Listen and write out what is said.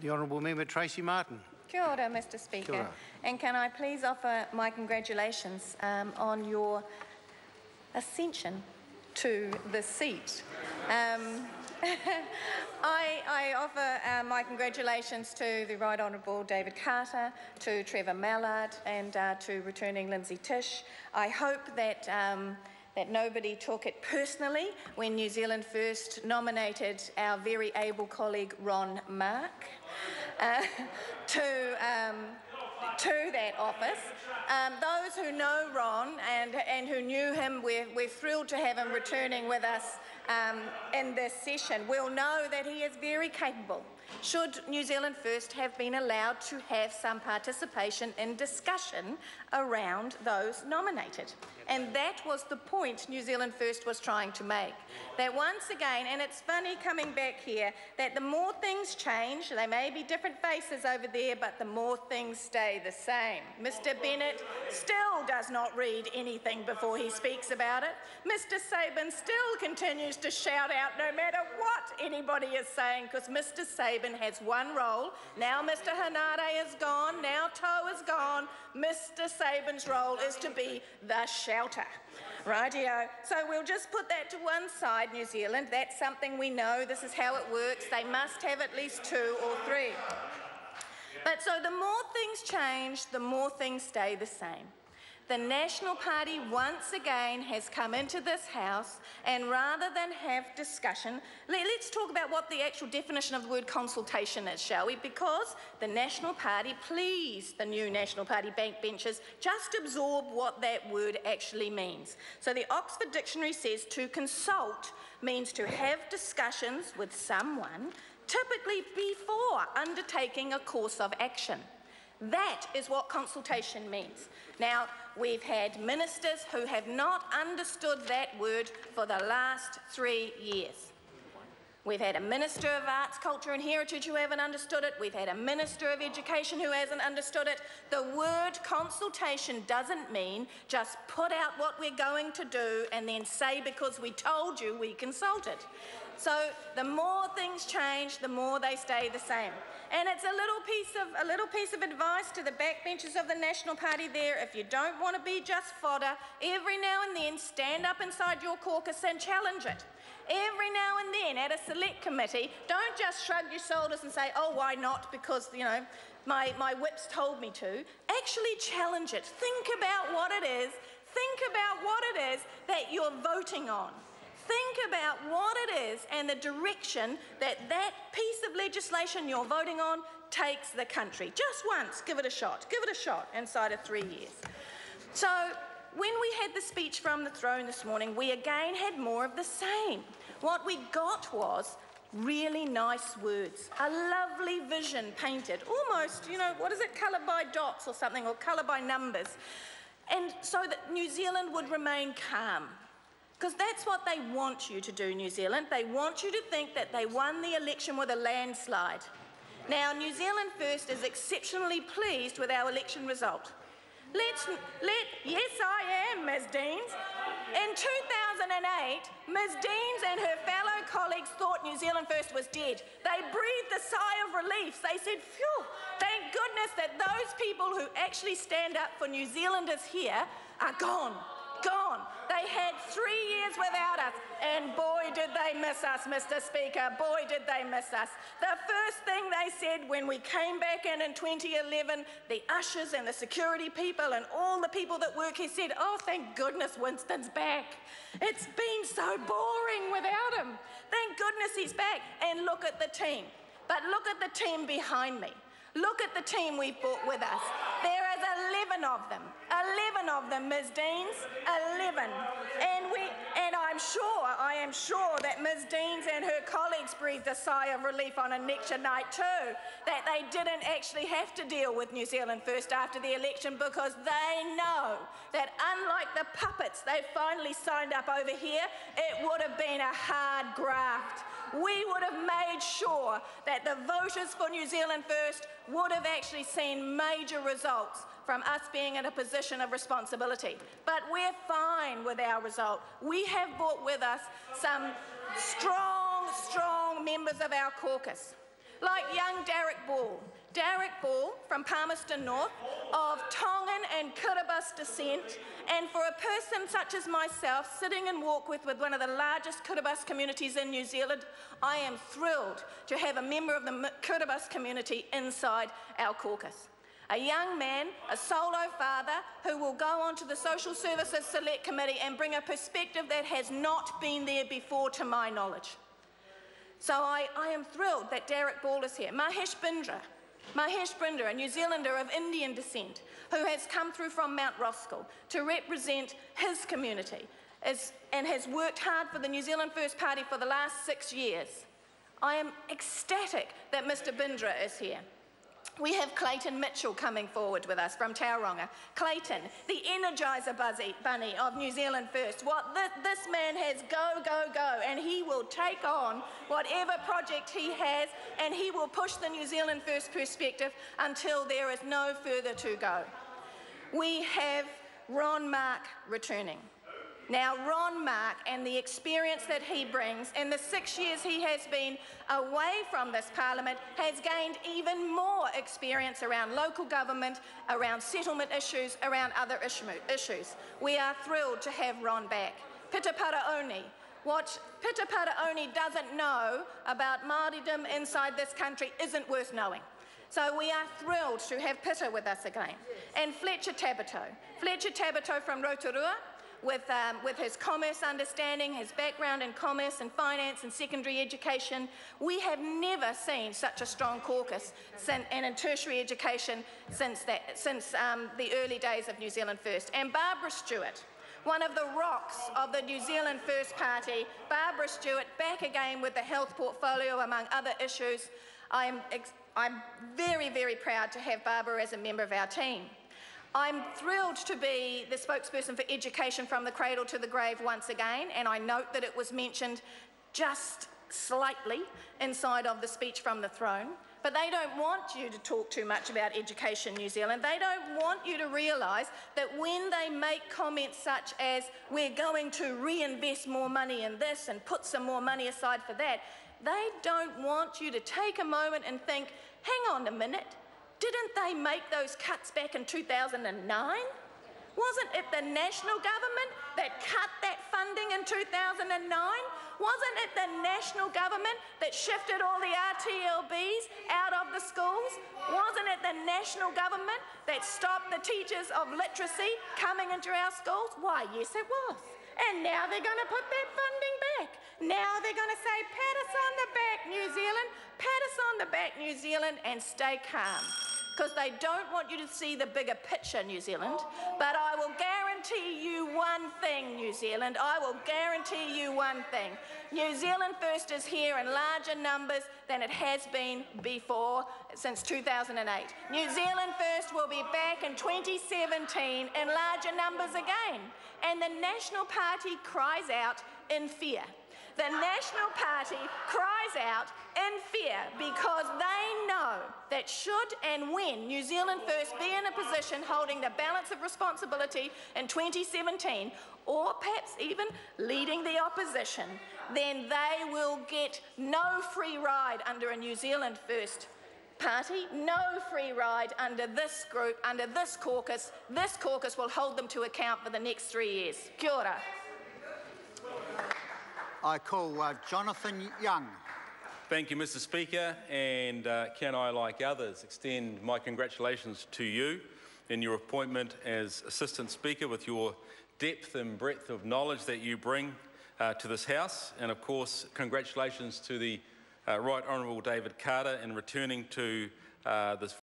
The Honourable Member Tracy Martin. Kia ora, Mr. Speaker. Kia ora. And can I please offer my congratulations on your ascension to the seat. I offer my congratulations to the Right Honourable David Carter, to Trevor Mallard and to returning Lindsay Tish. I hope that that nobody took it personally when New Zealand First nominated our very able colleague Ron Mark to that office. Those who know Ron and who knew him, we're thrilled to have him returning with us in this session. Will know that he is very capable. Should New Zealand First have been allowed to have some participation in discussion around those nominated. And that was the point New Zealand First was trying to make. That once again, and it's funny coming back here, that the more things change, they may be different faces over there, but the more things stay the same. Mr. Bennett still does not read anything before he speaks about it. Mr. Sabin still continues to shout out no matter what anybody is saying, because Mr. Sabin has one role. Now Mr. Hanare is gone, now Toe is gone. Mr. Sabin's role is to be the shouter. Rightio. So we'll just put that to one side, New Zealand. That's something we know. This is how it works. They must have at least 2 or 3. But so the more things change, the more things stay the same. The National Party once again has come into this House, and rather than have discussion, let's talk about what the actual definition of the word consultation is, shall we? Because the National Party, please, the new National Party backbenchers, just absorb what that word actually means. So the Oxford Dictionary says to consult means to have discussions with someone, typically before undertaking a course of action. That is what consultation means. Now, we've had ministers who have not understood that word for the last 3 years. We've had a Minister of Arts, Culture and Heritage who haven't understood it. We've had a Minister of Education who hasn't understood it. The word consultation doesn't mean just put out what we're going to do and then say because we told you we consulted. So the more things change, the more they stay the same. And it's a little piece of advice to the backbenchers of the National Party there. If you don't want to be just fodder, every now and then stand up inside your caucus and challenge it. Every now and then at a select committee, don't just shrug your shoulders and say, oh, why not, because, you know, my whips told me to. Actually challenge it. Think about what it is. Think about what it is that you're voting on. Think about what it is and the direction that that piece of legislation you're voting on takes the country. Just once, give it a shot inside of 3 years. So when we had the speech from the throne this morning, we again had more of the same. What we got was really nice words, a lovely vision painted, almost, you know, what is it, colour by dots or something, or colour by numbers. And so that New Zealand would remain calm. Because that's what they want you to do, New Zealand. They want you to think that they won the election with a landslide. Now, New Zealand First is exceptionally pleased with our election result. Yes, I am, Ms. Deans. In 2008, Ms. Deans and her fellow colleagues thought New Zealand First was dead. They breathed a sigh of relief. They said, phew, thank goodness that those people who actually stand up for New Zealanders here are gone. Gone. They had 3 years without us, and boy did they miss us, Mr. Speaker, boy did they miss us. The first thing they said when we came back in 2011, the ushers and the security people and all the people that work here said, oh, thank goodness Winston's back. It's been so boring without him. Thank goodness he's back. And look at the team. But look at the team behind me. Look at the team we've brought with us. There is 11 of them. 11 of them, Ms. Deans. 11. And I am sure that Ms. Deans and her colleagues breathed a sigh of relief on election night too, that they didn't actually have to deal with New Zealand First after the election, because they know that unlike the puppets they finally signed up over here, it would have been a hard graft. We would have made sure that the voters for New Zealand First would have actually seen major results from us being in a position of responsibility. But we're fine with our result. We have brought with us some strong members of our caucus. like young Derek Ball. Derek Ball from Palmerston North, of Tongan and Kiribati descent, and for a person such as myself, sitting in Warkworth with one of the largest Kiribati communities in New Zealand, I am thrilled to have a member of the Kiribati community inside our caucus. A young man, a solo father, who will go on to the Social Services Select Committee and bring a perspective that has not been there before, to my knowledge. So I am thrilled that Derek Ball is here. Mahesh Bindra, a New Zealander of Indian descent, who has come through from Mount Roskill to represent his community and has worked hard for the New Zealand First Party for the last 6 years. I am ecstatic that Mr Bindra is here. We have Clayton Mitchell coming forward with us from Tauranga. Clayton, the Energizer Bunny of New Zealand First. This man has go, and he will take on whatever project he has, and he will push the New Zealand First perspective until there is no further to go. We have Ron Mark returning. Now, Ron Mark and the experience that he brings in the 6 years he has been away from this parliament has gained even more experience around local government, around settlement issues, around other issues. We are thrilled to have Ron back. Pita Paraoni. What Pita Paraoni doesn't know about Māoridom inside this country isn't worth knowing. So we are thrilled to have Pita with us again. And Fletcher Tabato from Rotorua, with his commerce understanding, his background in commerce and finance and secondary education. We have never seen such a strong caucus and in tertiary education since the early days of New Zealand First. And Barbara Stewart, one of the rocks of the New Zealand First Party, Barbara Stewart, back again with the health portfolio, among other issues. I'm very, very proud to have Barbara as a member of our team. I'm thrilled to be the spokesperson for education from the cradle to the grave once again, and I note that it was mentioned just slightly inside of the speech from the throne. But they don't want you to talk too much about Education New Zealand. They don't want you to realise that when they make comments such as, we're going to reinvest more money in this and put some more money aside for that, they don't want you to take a moment and think, hang on a minute, didn't they make those cuts back in 2009? Wasn't it the national government that cut that funding in 2009? Wasn't it the national government that shifted all the RTLBs out of the schools? Wasn't it the national government that stopped the teachers of literacy coming into our schools? Why, yes it was. And now they're going to put that funding back. Now they're going to say, pat us on the back, New Zealand, pat us on the back, New Zealand, and stay calm. Because they don't want you to see the bigger picture, New Zealand. But I will guarantee you one thing, New Zealand. I will guarantee you one thing. New Zealand First is here in larger numbers than it has been before since 2008. New Zealand First will be back in 2017 in larger numbers again. And the National Party cries out in fear. The National Party cries out in fear because they know that should and when New Zealand First be in a position holding the balance of responsibility in 2017, or perhaps even leading the opposition, then they will get no free ride under a New Zealand First Party, no free ride under this group, under this caucus. This caucus will hold them to account for the next 3 years. Kia ora. I call Jonathan Young. Thank you, Mr Speaker, and can I, like others, extend my congratulations to you in your appointment as Assistant Speaker, with your depth and breadth of knowledge that you bring to this House, and of course congratulations to the Right Honourable David Carter in returning to this